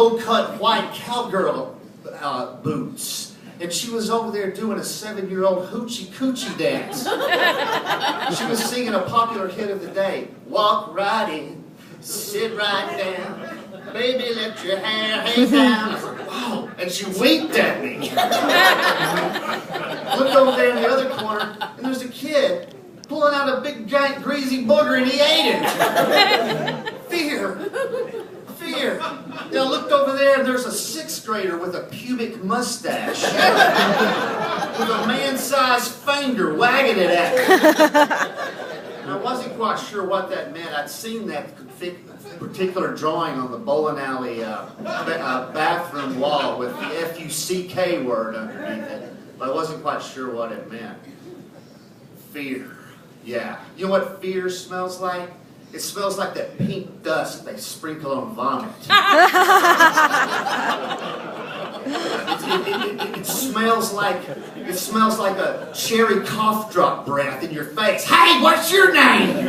low-cut white cowgirl boots. And she was over there doing a 7-year-old hoochie coochie dance. She was singing a popular hit of the day. Walk right in, sit right down. Baby, let your hair hang down. I was like, wow. And she winked at me. Looked over there in the other corner, and there's a kid pulling out a big, giant, greasy booger, and he ate it. Fear. Fear. And I looked over there, and there's a 6th grader with a pubic mustache. With a man-sized finger wagging it at me. And I wasn't quite sure what that meant. I'd seen that particular drawing on the bowling alley bathroom wall with the F-U-C-K word underneath it. But I wasn't quite sure what it meant. Fear. Yeah. You know what fear smells like? It smells like that pink dust they sprinkle on vomit. It smells like a cherry cough drop breath in your face. Hey, what's your name?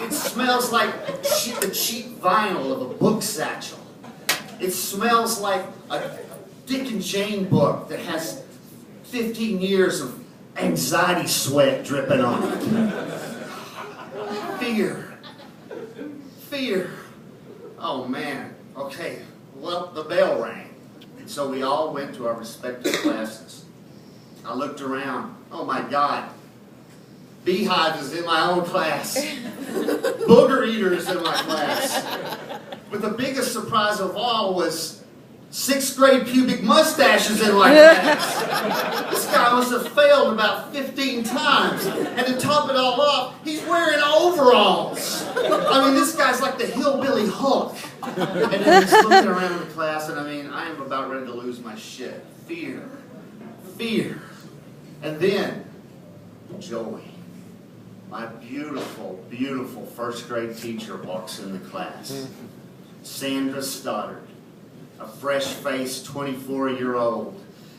It smells like the cheap vinyl of a book satchel. It smells like a Dick and Jane book that has 15 years of anxiety sweat dripping on it. Fear. Fear. Oh man. Okay. Well, the bell rang. So we all went to our respective classes. I looked around. Oh my God. Beehive is in my own class. Booger Eater is in my class. But the biggest surprise of all was 6th grade pubic mustaches in my class. This guy must have failed about 15 times. And to top it all off, he's wearing overalls. I mean, this guy's like the hillbilly Hulk. And then he's looking around the class, and I mean, I am about ready to lose my shit. Fear. Fear. And then, Joey, my beautiful, beautiful 1st grade teacher walks in the class. Sandra Stoddard. A fresh-faced 24-year-old.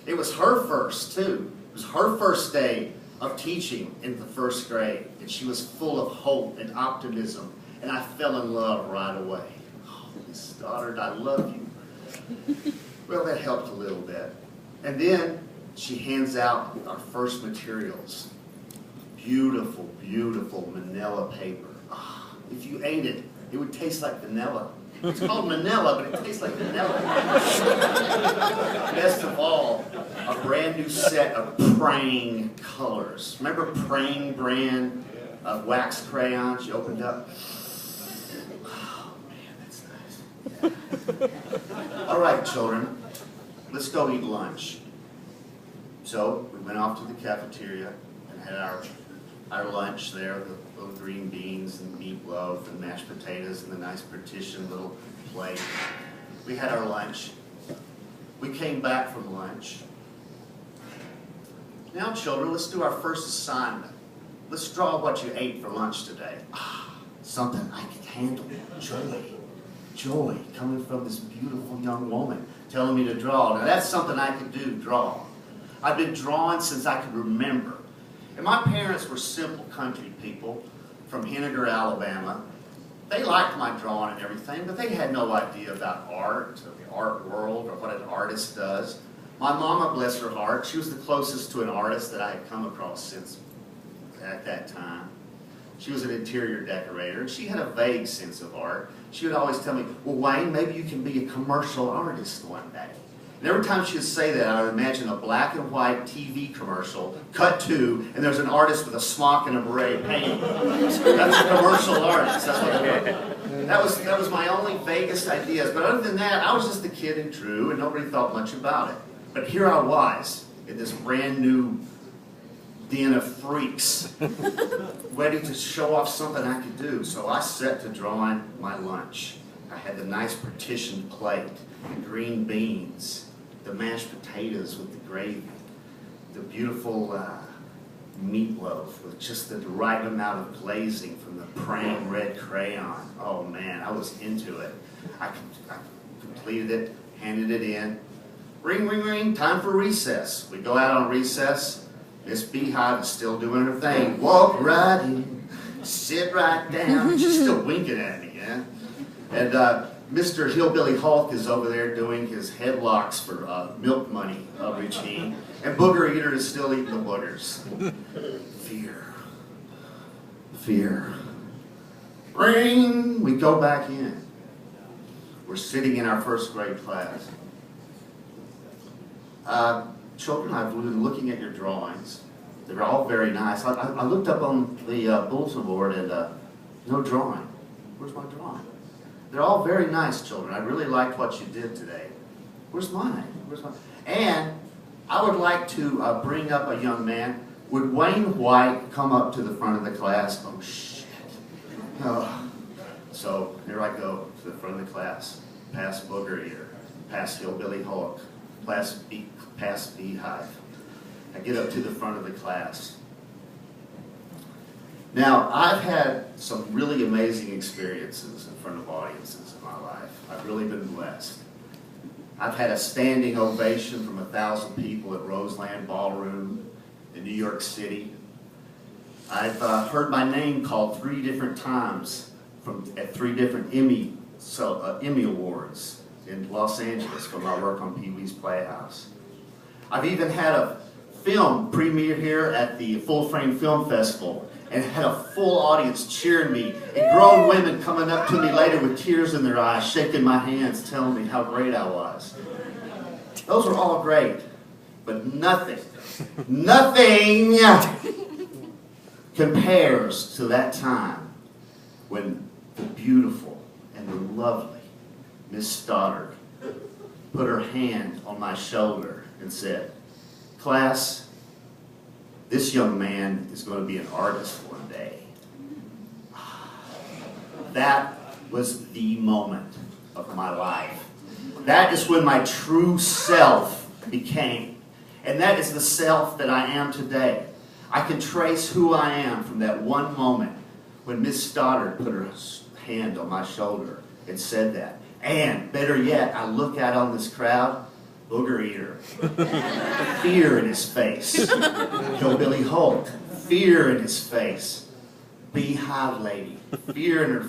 It was her first, too. It was her first day of teaching in the 1st grade. And she was full of hope and optimism. And I fell in love right away. Oh, Miss Stoddard, I love you. Well, that helped a little bit. And then she hands out our first materials. Beautiful, beautiful manila paper. Oh, if you ate it, it would taste like vanilla. It's called Manila, but it tastes like vanilla. Best of all, a brand new set of Prang colors. Remember Prang brand of wax crayons you opened up? Oh man, that's nice. Yeah. All right, children, let's go eat lunch. So we went off to the cafeteria and had our lunch there. The little green beans and meatloaf and mashed potatoes and the nice partitioned little plate. We had our lunch. We came back from lunch. Now, children, let's do our first assignment. Let's draw what you ate for lunch today. Something I can handle. Joy. Joy coming from this beautiful young woman telling me to draw. Now, that's something I can do, draw. I've been drawing since I could remember. And my parents were simple country people from Henniger, Alabama. They liked my drawing and everything, but they had no idea about art or the art world or what an artist does. My mama, bless her heart, she was the closest to an artist that I had come across since at that time. She was an interior decorator, and she had a vague sense of art. She would always tell me, well, Wayne, maybe you can be a commercial artist one day. And every time she would say that, I would imagine a black and white TV commercial, cut to, and there's an artist with a smock and a beret painting. That's a commercial artist. That's what it was. That was my only vaguest ideas. But other than that, I was just a kid and drew, and nobody thought much about it. But here I was, in this brand new den of freaks, ready to show off something I could do. So I set to drawing my lunch. I had the nice partitioned plate, the green beans, the mashed potatoes with the gravy, the beautiful meatloaf with just the right amount of glazing from the Prang red crayon. Oh man, I was into it. I completed it, handed it in. Ring, ring, ring, time for recess. We go out on recess. Miss Beehive is still doing her thing. Walk right in, sit right down. She's still winking at me, yeah? And Mr. Hillbilly Hulk is over there doing his headlocks for milk money routine. And Booger Eater is still eating the boogers. Fear. Fear. Ring! We go back in. We're sitting in our first grade class. Children, I've been looking at your drawings. They're all very nice. I looked up on the bulletin board and no drawing. Where's my drawing? They're all very nice, children. I really liked what you did today. Where's mine? Where's mine? And I would like to bring up a young man. Would Wayne White come up to the front of the class? Oh, shit. Oh. So here I go to the front of the class. Past Booger Eater. Past Hillbilly Hulk. Past Beehive. I get up to the front of the class. Now, I've had some really amazing experiences in front of audiences in my life. I've really been blessed. I've had a standing ovation from 1,000 people at Roseland Ballroom in New York City. I've heard my name called 3 different times at 3 different Emmy Awards in Los Angeles for my work on Pee-wee's Playhouse. I've even had a film premiere here at the Frame Film Festival and had a full audience cheering me, and grown women coming up to me later with tears in their eyes, shaking my hands, telling me how great I was. Those were all great, but nothing compares to that time when the beautiful and the lovely Miss Stoddard put her hand on my shoulder and said, "Class, this young man is going to be an artist one day." That was the moment of my life. That is when my true self became. And that is the self that I am today. I can trace who I am from that one moment when Miss Stoddard put her hand on my shoulder and said that. And better yet, I look out on this crowd, Booger Eater, fear in his face. Hillbilly Hulk, fear in his face. Beehive Lady, fear in her face.